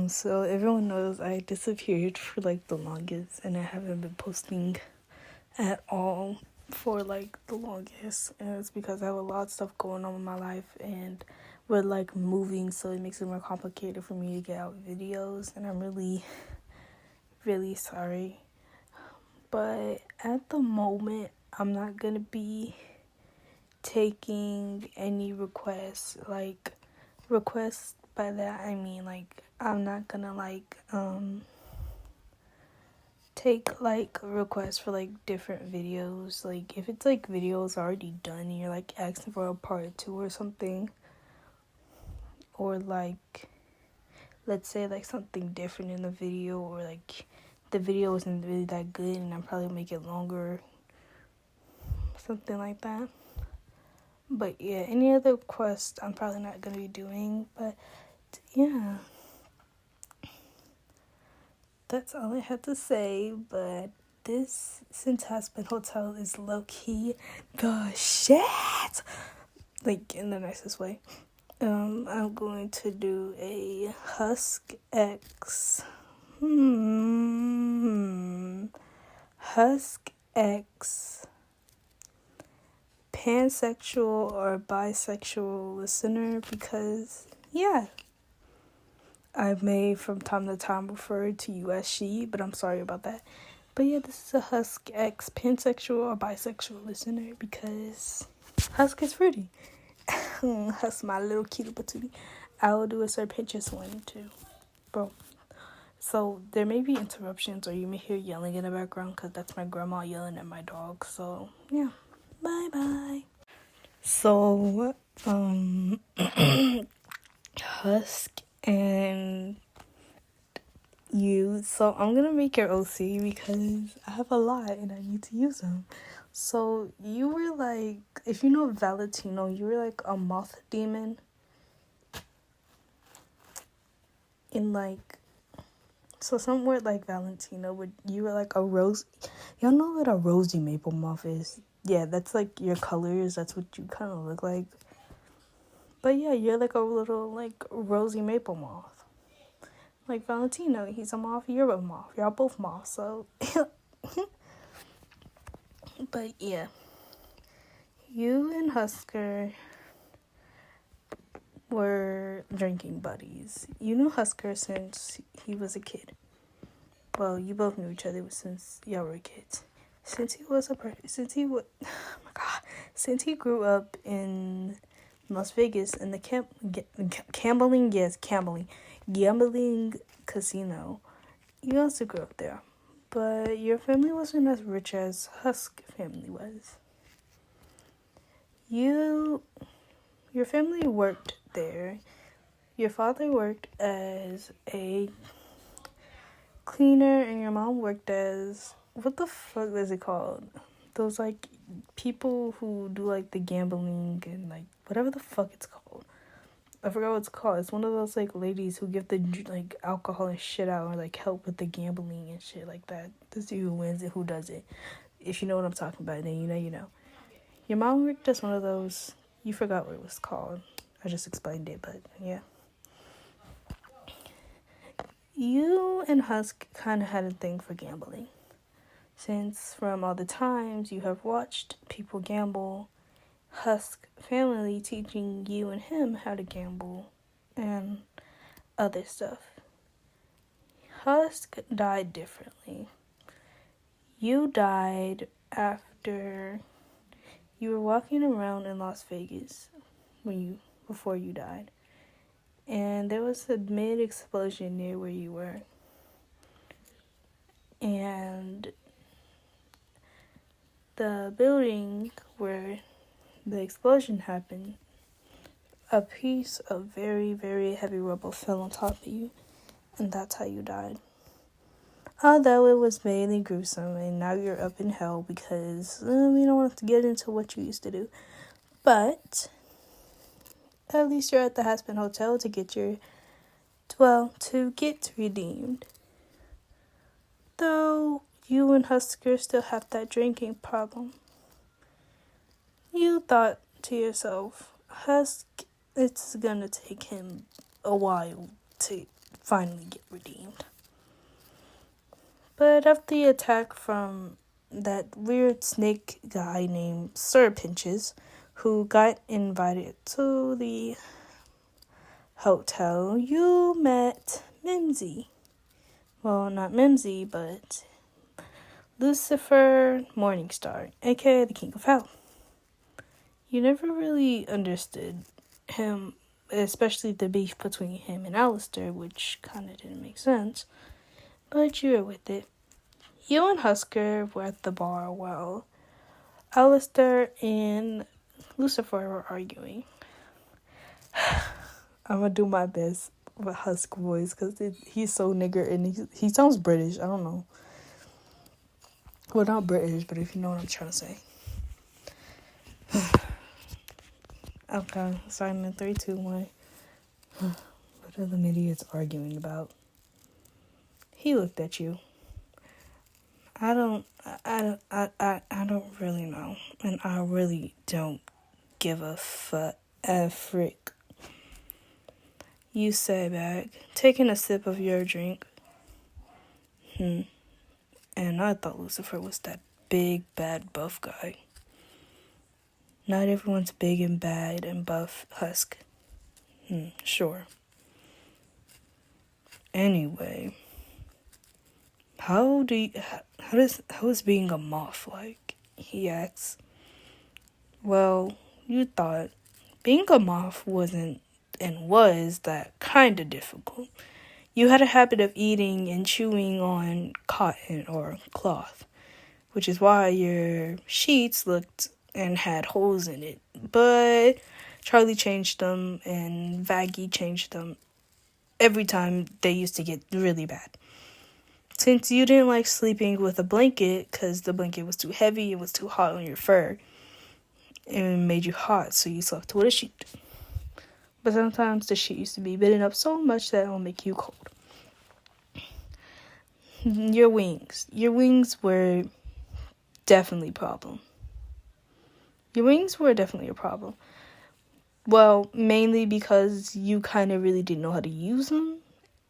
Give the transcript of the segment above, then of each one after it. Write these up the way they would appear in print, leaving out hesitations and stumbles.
So everyone knows I disappeared for like the longest and I haven't been posting at all for like the longest. And it's because I have a lot of stuff going on in my life and we're like moving, so it makes it more complicated for me to get out videos, and I'm really, really sorry. But at the moment, I'm not gonna be taking any requests. Like, requests by that I mean like I'm not gonna take like requests for like different videos. Like if it's like videos already done and you're like asking for a part 2 or something, or like let's say like something different in the video, or like the video isn't really that good and I'm probably make it longer, something like that. But yeah, any other requests I'm probably not gonna be doing. But yeah, that's all I had to say. But this Since Aspen Hotel is low-key the shit, like in the nicest way. I'm going to do a Husk X Husk X pansexual or bisexual listener, because yeah, I may from time to time refer to you as she, but I'm sorry about that. But yeah, this is a Husk X pansexual or bisexual listener because Husk is fruity. Husk my little cutie patootie. I will do a Sir Pinterest one too, bro. So there may be interruptions or you may hear yelling in the background because that's my grandma yelling at my dog. So yeah, bye bye. So Husk and you. So I'm gonna make your OC because I have a lot and I need to use them. So you were like, if you know Valentino, you were like a moth demon in like, so somewhere like Valentino, would you were like a rose. Y'all know what a rosy maple moth is? Yeah, that's like your colors. That's what you kind of look like. But yeah, you're like a little like rosy maple moth. Like Valentino, he's a moth, you're a moth. Y'all both moths, so but yeah. You and Husker were drinking buddies. You knew Husker since he was a kid. Well, you both knew each other since y'all were kids. Since he grew up in Las Vegas in the gambling casino. You also grew up there, but your family wasn't as rich as Husk family was. Your family worked there. Your father worked as a cleaner and your mom worked as, what the fuck is it called? Those like people who do like the gambling and like whatever the fuck it's called. I forgot what it's called. It's one of those like ladies who give the like alcohol and shit out or like help with the gambling and shit like that to see who wins and who doesn't. If you know what I'm talking about, then you know. Your mom worked as one of those. You forgot what it was called. I just explained it, but yeah. You and Husk kind of had a thing for gambling. Since from all the times you have watched people gamble, Husk family teaching you and him how to gamble and other stuff. Husk died differently. You died after you were walking around in Las Vegas before you died. And there was a mid-explosion near where you were. And the building where the explosion happened, a piece of very, very heavy rubble fell on top of you, and that's how you died. Although it was mainly gruesome, and now you're up in hell because we don't want to get into what you used to do. But at least you're at the Aspen Hotel to get redeemed. Though you and Husker still have that drinking problem. You thought to yourself, Husk, it's gonna take him a while to finally get redeemed. But after the attack from that weird snake guy named Sir Pinches, who got invited to the hotel, you met Mimsy. Well, not Mimsy, but Lucifer Morningstar, aka the King of Hell. You never really understood him, especially the beef between him and Alistair, which kind of didn't make sense, but you were with it. You and Husker were at the bar while Alistair and Lucifer were arguing. I'm gonna do my best with Husk voice because he's so nigger and he sounds British. I don't know. Well, not British, but if you know what I'm trying to say. Okay, starting in 3, 2, 1. What are the idiots arguing about? He looked at you. I don't really know, and I really don't give a frick. You say back, taking a sip of your drink. And I thought Lucifer was that big, bad, buff guy. Not everyone's big and bad and buff, Husk. Sure. Anyway, how is being a moth like? He asks. Well, you thought being a moth wasn't and was that kind of difficult. You had a habit of eating and chewing on cotton or cloth, which is why your sheets looked and had holes in it. But Charlie changed them and Vaggie changed them every time they used to get really bad. Since you didn't like sleeping with a blanket because the blanket was too heavy, it was too hot on your fur, and it made you hot, so you slept with a sheet. But sometimes the sheet used to be bitten up so much that it will make you cold. Your wings were definitely a problem. Your wings were definitely a problem. Well, mainly because you kind of really didn't know how to use them.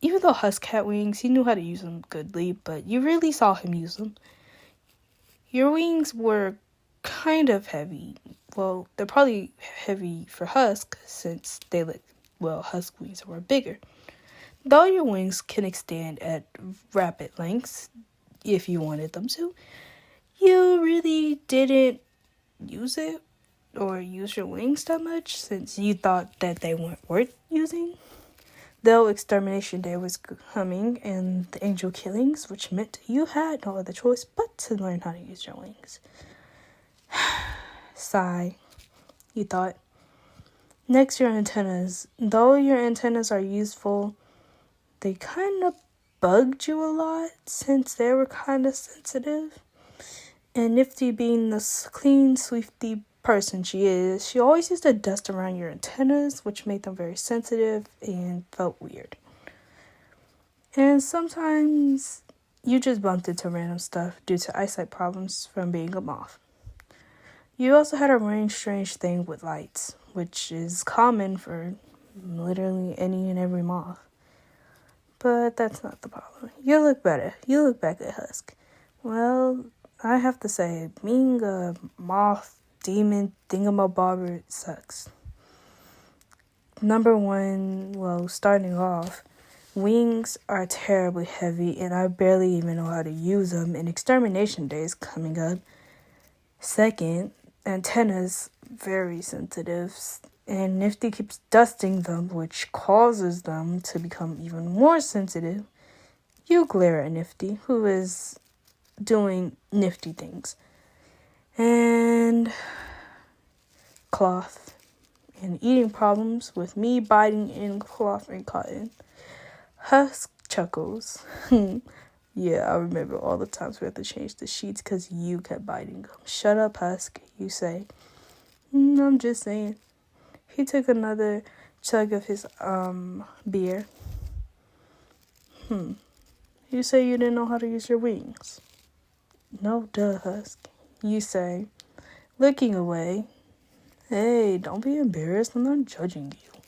Even though Husk had wings, he knew how to use them goodly, but you really saw him use them. Your wings were kind of heavy. Well, they're probably heavy for Husk since Husk wings were bigger. Though your wings can extend at rapid lengths if you wanted them to, you really didn't use it or use your wings that much since you thought that they weren't worth using. Though Extermination Day was coming and the angel killings, which meant you had no other choice but to learn how to use your wings. Sigh, you thought. Next, your antennas. Though your antennas are useful, they kind of bugged you a lot since they were kind of sensitive. And Nifty being the clean, sweepy person she is, she always used to dust around your antennas, which made them very sensitive and felt weird. And sometimes you just bumped into random stuff due to eyesight problems from being a moth. You also had a very strange thing with lights, which is common for literally any and every moth. But that's not the problem. You look better. You look back at Husk. Well, I have to say, being a moth demon thingamabobber sucks. Number one, starting off, wings are terribly heavy and I barely even know how to use them, and Extermination Day is coming up. Second, antennas, very sensitive, and Nifty keeps dusting them, which causes them to become even more sensitive. You glare at Nifty, who is doing nifty things. And cloth and eating problems with me biting in cloth and cotton. Husk chuckles. Yeah, I remember all the times we had to change the sheets because you kept biting them. Shut up, Husk, you say. I'm just saying. He took another chug of his beer. You say you didn't know how to use your wings. No, duh, Husk. You say, looking away. Hey, don't be embarrassed. I'm not judging you.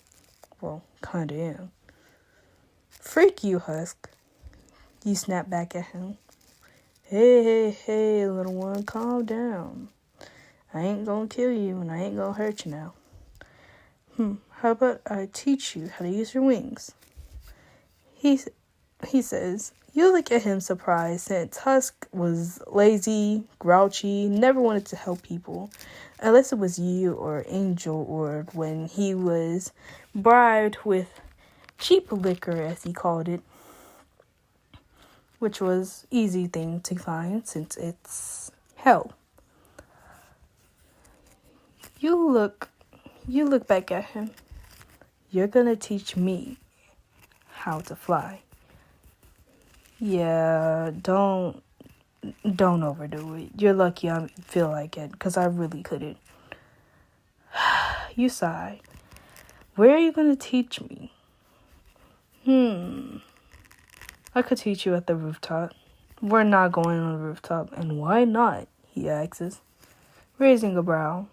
Well, kinda am. Freak you, Husk. You snap back at him. Hey, little one, calm down. I ain't gonna kill you and I ain't gonna hurt you now. How about I teach you how to use your wings? He says. You look at him surprised since Husk was lazy, grouchy, never wanted to help people. Unless it was you or Angel or when he was bribed with cheap liquor, as he called it. Which was easy thing to find since it's hell. You look back at him. You're gonna teach me how to fly. Yeah, don't overdo it. You're lucky I feel like it, because I really couldn't. You sigh. Where are you gonna teach me? I could teach you at the rooftop. We're not going on the rooftop, and why not? He asks, raising a brow.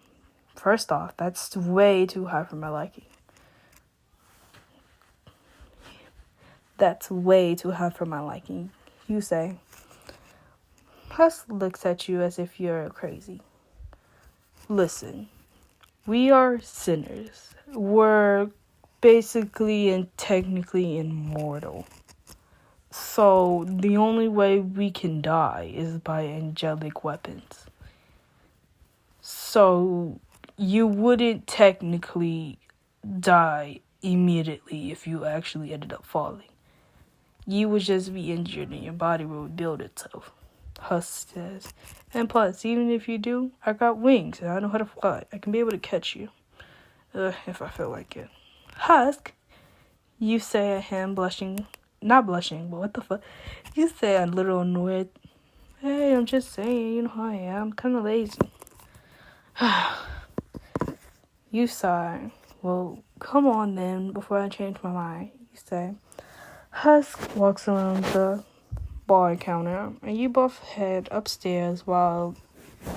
First off, that's way too high for my liking. That's way too high for my liking, you say. Husk looks at you as if you're crazy. Listen, we are sinners. We're basically and technically immortal. So the only way we can die is by angelic weapons. So you wouldn't technically die immediately if you actually ended up falling. You would just be injured and your body will rebuild itself, Husk says. And plus, even if you do, I got wings and I know how to fly. I can be able to catch you. If I feel like it. Husk, you say at him, blushing. Not blushing, but what the fuck? You say a little annoyed. Hey, I'm just saying, you know how I am. I'm kind of lazy. You sigh. Well, come on then, before I change my mind, you say. Husk walks around the bar counter, and you both head upstairs while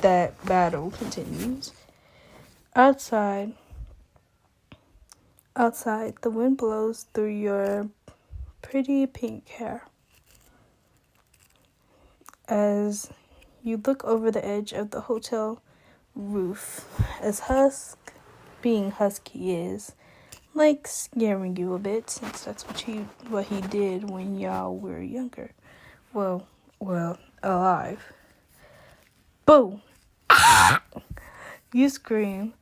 that battle continues. Outside, the wind blows through your pretty pink hair. As you look over the edge of the hotel roof, as Husk, being husky is, like scaring you a bit, since that's what he did when y'all were younger. Well, alive. Boo! You scream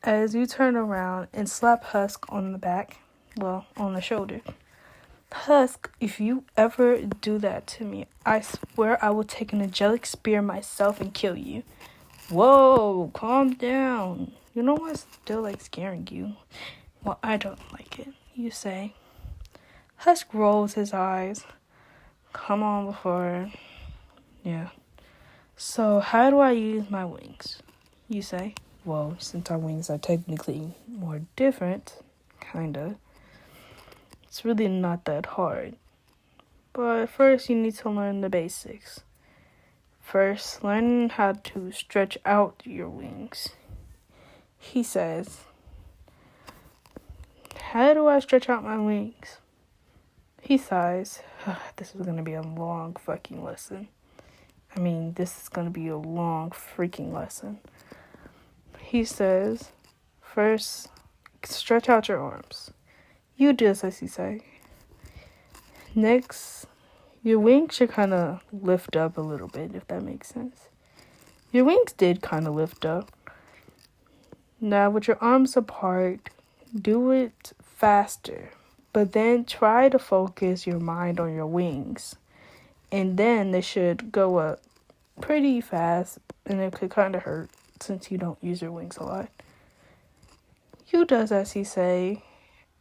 as you turn around and slap Husk on the back, on the shoulder. Husk, if you ever do that to me, I swear I will take an angelic spear myself and kill you. Whoa, calm down. You know I still like scaring you. Well, I don't like it, you say. Husk rolls his eyes. Come on before. Yeah. So, how do I use my wings? You say. Well, since our wings are technically more different, kinda, it's really not that hard. But first, you need to learn the basics. First, learn how to stretch out your wings. He says, how do I stretch out my wings? He sighs. This is going to be a long fucking lesson. This is going to be a long freaking lesson. He says, first, stretch out your arms. You do as he say. Next, your wings should kind of lift up a little bit, if that makes sense. Your wings did kind of lift up. Now, with your arms apart, do it faster. But then try to focus your mind on your wings. And then they should go up pretty fast, and it could kind of hurt since you don't use your wings a lot. You does as he say.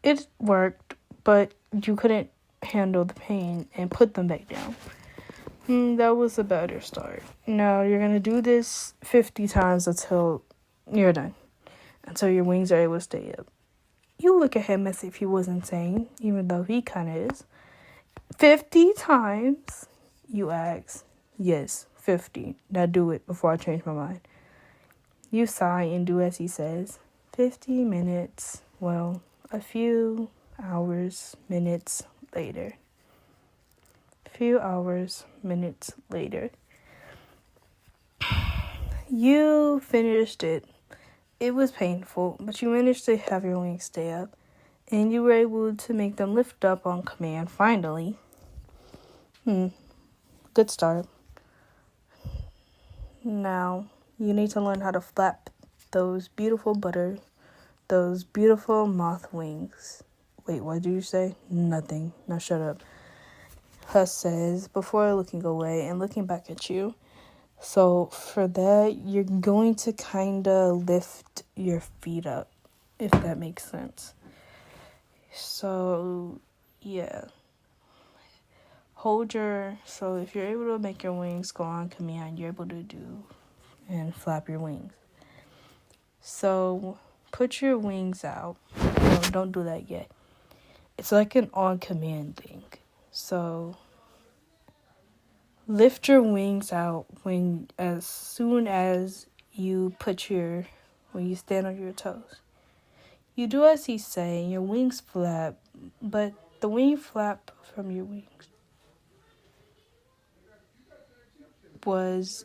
It worked, but you couldn't handle the pain and put them back down. That was a better start. Now you're going to do this 50 times until you're done. Until your wings are able to stay up. You look at him as if he was insane, even though he kind of is. 50 times? You ask. Yes, 50. Now do it before I change my mind. You sigh and do as he says. 50 minutes. Well, a few hours, minutes, later. Few hours, minutes later. You finished it. It was painful, but you managed to have your wings stay up, and you were able to make them lift up on command finally. Good start. Now, you need to learn how to flap those beautiful moth wings. Wait, what did you say? Nothing. Now shut up. Husk says, before looking away and looking back at you. So for that, you're going to kind of lift your feet up, if that makes sense. So, yeah. So if you're able to make your wings go on command, you're able to do and flap your wings. So put your wings out. No, don't do that yet. It's like an on command thing. So lift your wings out as soon as you when you stand on your toes. You do as he's saying, your wings flap, but the wing flap from your wings was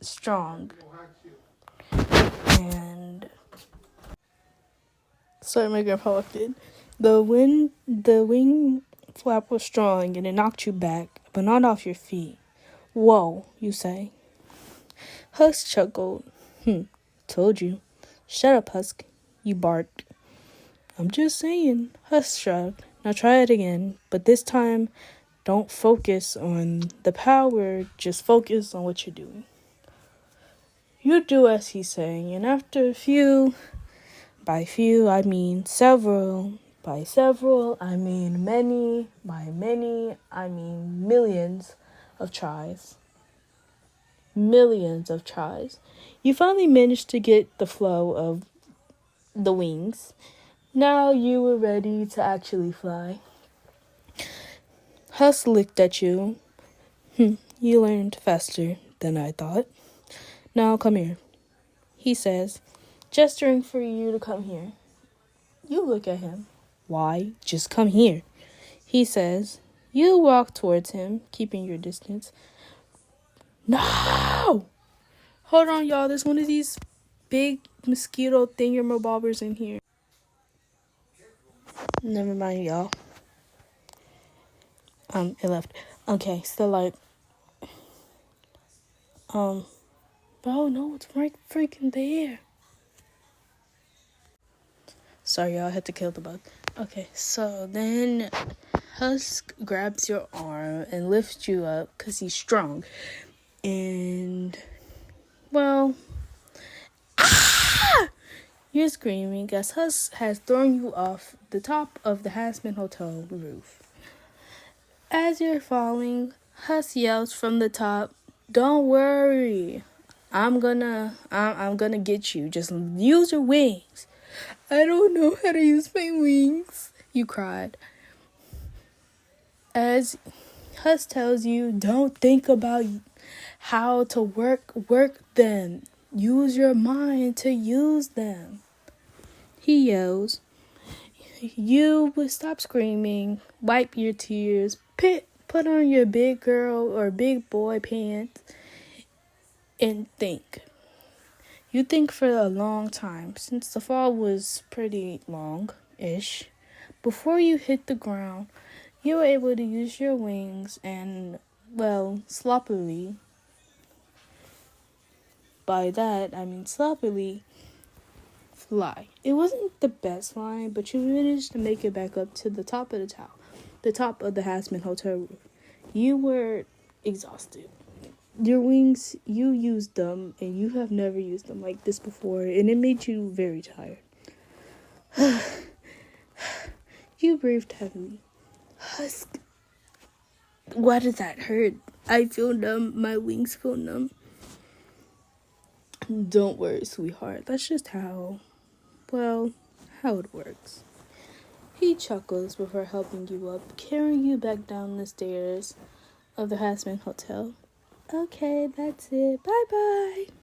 strong. And sorry, my grandpa walked in. The wing flap was strong and it knocked you back, but not off your feet. Whoa, you say. Husk chuckled. Told you. Shut up, Husk, you barked. I'm just saying, Husk shrugged. Now try it again, but this time don't focus on the power, just focus on what you're doing. You do as he's saying, and after by few I mean several, by several I mean many, by many I mean millions of tries. You finally managed to get the flow of the wings. Now you were ready to actually fly. Husk looked at you. You learned faster than I thought. Now come here, he says, gesturing for you to come here. You look at him. Why? Just come here, he says. You walk towards him, keeping your distance. No! Hold on, y'all. There's one of these big mosquito thingamabobbers in here. Never mind, y'all. It left. Okay, so bro, no, it's right freaking there. Sorry, y'all, I had to kill the bug. Okay, so then Husk grabs your arm and lifts you up because he's strong. And, well, you're screaming as Husk has thrown you off the top of the Hasman Hotel roof. As you're falling, Husk yells from the top, "Don't worry, I'm gonna get you. Just use your wings." I don't know how to use my wings, you cried. As Husk tells you, don't think about how to work them. Use your mind to use them. He yells. You would stop screaming, wipe your tears, put on your big girl or big boy pants, and think. You think for a long time, since the fall was pretty long-ish. Before you hit the ground, you were able to use your wings and, well, sloppily. By that, I mean sloppily fly. It wasn't the best flying, but you managed to make it back up to the top of the tower, the top of the Hasman Hotel roof. You were exhausted. Your wings, you used them, and you have never used them like this before, and it made you very tired. You breathed heavily. Husk, why did that hurt? I feel numb. My wings feel numb. Don't worry, sweetheart. That's just how it works. He chuckles before helping you up, carrying you back down the stairs of the Hasman Hotel. Okay, that's it. Bye-bye.